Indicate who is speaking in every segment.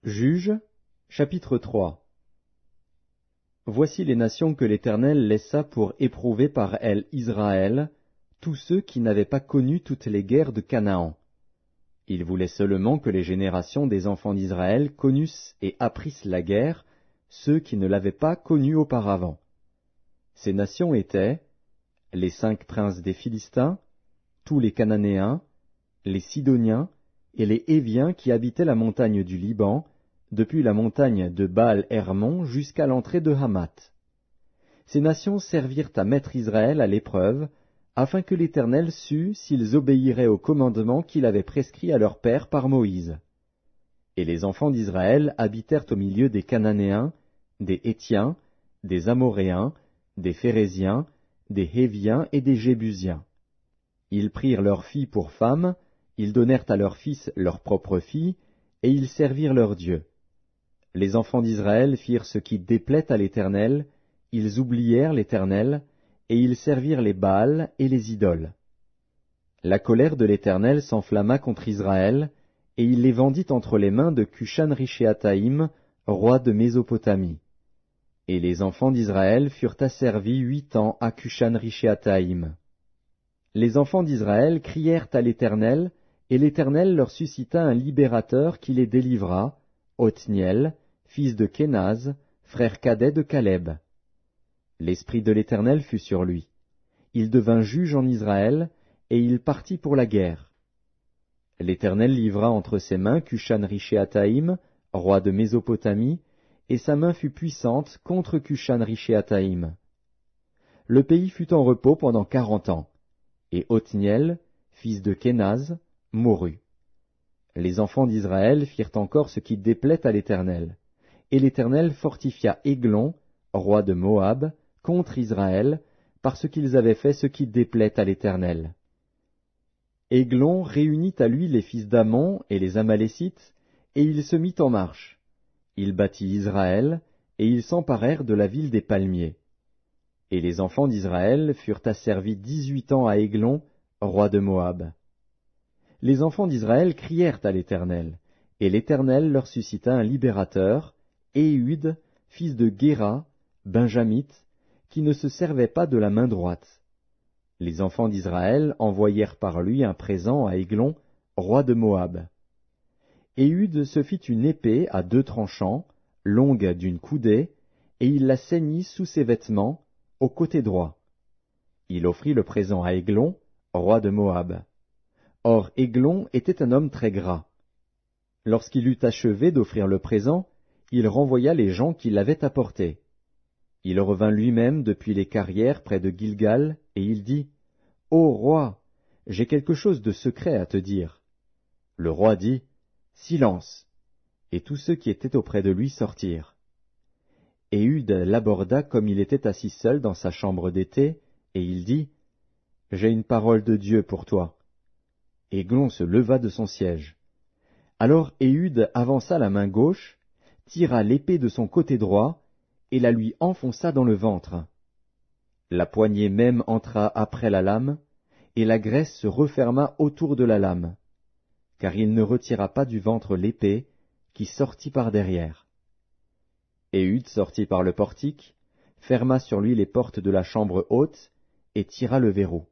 Speaker 1: Juges, chapitre 3. Voici les nations que l'Éternel laissa pour éprouver par elles Israël, tous ceux qui n'avaient pas connu toutes les guerres de Canaan. Il voulait seulement que les générations des enfants d'Israël connussent et apprissent la guerre, ceux qui ne l'avaient pas connue auparavant. Ces nations étaient les 5 princes des Philistins, tous les Cananéens, les Sidoniens et les Héviens qui habitaient la montagne du Liban, depuis la montagne de Baal-Hermon jusqu'à l'entrée de Hamath. Ces nations servirent à mettre Israël à l'épreuve, afin que l'Éternel sût s'ils obéiraient au commandement qu'il avait prescrit à leur père par Moïse. Et les enfants d'Israël habitèrent au milieu des Cananéens, des Hétiens, des Amoréens, des Phéréziens, des Héviens et des Jébusiens. Ils prirent leurs filles pour femmes, ils donnèrent à leurs fils leurs propres filles, et ils servirent leurs dieux. Les enfants d'Israël firent ce qui déplaît à l'Éternel, ils oublièrent l'Éternel, et ils servirent les Baals et les idoles. La colère de l'Éternel s'enflamma contre Israël, et il les vendit entre les mains de Cushan-Rishéataïm, roi de Mésopotamie. Et les enfants d'Israël furent asservis 8 ans à Cushan-Rishéataïm. Les enfants d'Israël crièrent à l'Éternel, et l'Éternel leur suscita un libérateur qui les délivra, Othniel, fils de Kénaz, frère cadet de Caleb. L'esprit de l'Éternel fut sur lui. Il devint juge en Israël, et il partit pour la guerre. L'Éternel livra entre ses mains Cushan-Rishéataïm, roi de Mésopotamie, et sa main fut puissante contre Cushan-Rishéataïm. Le pays fut en repos pendant 40 ans, et Othniel, fils de Kénaz, mourut. Les enfants d'Israël firent encore ce qui déplaît à l'Éternel, et l'Éternel fortifia Églon, roi de Moab, contre Israël, parce qu'ils avaient fait ce qui déplaît à l'Éternel. Églon réunit à lui les fils d'Ammon et les Amalécites, et il se mit en marche. Il battit Israël, et ils s'emparèrent de la ville des palmiers. Et les enfants d'Israël furent asservis 18 ans à Églon, roi de Moab. Les enfants d'Israël crièrent à l'Éternel, et l'Éternel leur suscita un libérateur, Éhud, fils de Guéra, benjamite, qui ne se servait pas de la main droite. Les enfants d'Israël envoyèrent par lui un présent à Églon, roi de Moab. Éhud se fit une épée à 2 tranchants, longue d'une coudée, et il la ceignit sous ses vêtements, au côté droit. Il offrit le présent à Églon, roi de Moab. Or Églon était un homme très gras. Lorsqu'il eut achevé d'offrir le présent, il renvoya les gens qui l'avaient apporté. Il revint lui-même depuis les carrières près de Gilgal, et il dit, « Ô roi, j'ai quelque chose de secret à te dire. » Le roi dit, « Silence !» Et tous ceux qui étaient auprès de lui sortirent. Éhud l'aborda comme il était assis seul dans sa chambre d'été, et il dit, « J'ai une parole de Dieu pour toi. » Églon se leva de son siège. Alors Éhud avança la main gauche, tira l'épée de son côté droit, et la lui enfonça dans le ventre. La poignée même entra après la lame, et la graisse se referma autour de la lame, car il ne retira pas du ventre l'épée, qui sortit par derrière. Éhud sortit par le portique, ferma sur lui les portes de la chambre haute, et tira le verrou.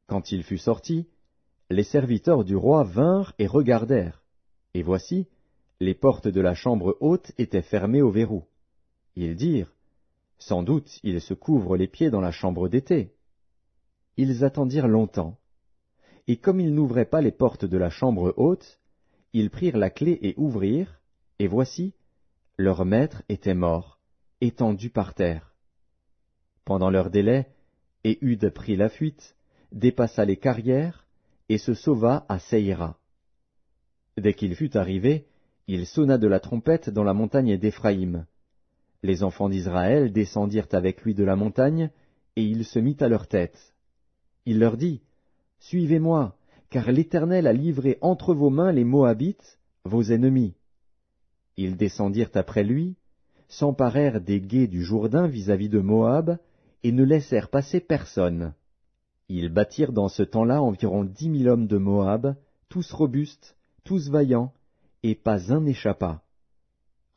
Speaker 1: Quand il fut sorti, les serviteurs du roi vinrent et regardèrent, et voici, les portes de la chambre haute étaient fermées au verrou. Ils dirent, « Sans doute il se couvre les pieds dans la chambre d'été. » Ils attendirent longtemps, et comme ils n'ouvraient pas les portes de la chambre haute, ils prirent la clé et ouvrirent, et voici, leur maître était mort, étendu par terre. Pendant leur délai, Éhud prit la fuite, dépassa les carrières, et se sauva à Seïra. Dès qu'il fut arrivé, il sonna de la trompette dans la montagne d'Éphraïm. Les enfants d'Israël descendirent avec lui de la montagne, et il se mit à leur tête. Il leur dit, « Suivez-moi, car l'Éternel a livré entre vos mains les Moabites, vos ennemis. » Ils descendirent après lui, s'emparèrent des gués du Jourdain vis-à-vis de Moab, et ne laissèrent passer personne. Ils battirent dans ce temps-là environ 10 000 hommes de Moab, tous robustes, tous vaillants, et pas un n'échappa.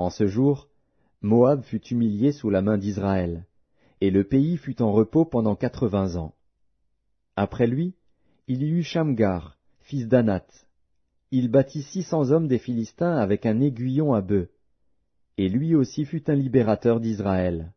Speaker 1: En ce jour, Moab fut humilié sous la main d'Israël, et le pays fut en repos pendant 80 ans. Après lui, il y eut Shamgar, fils d'Anath. Il battit 600 hommes des Philistins avec un aiguillon à bœuf, et lui aussi fut un libérateur d'Israël.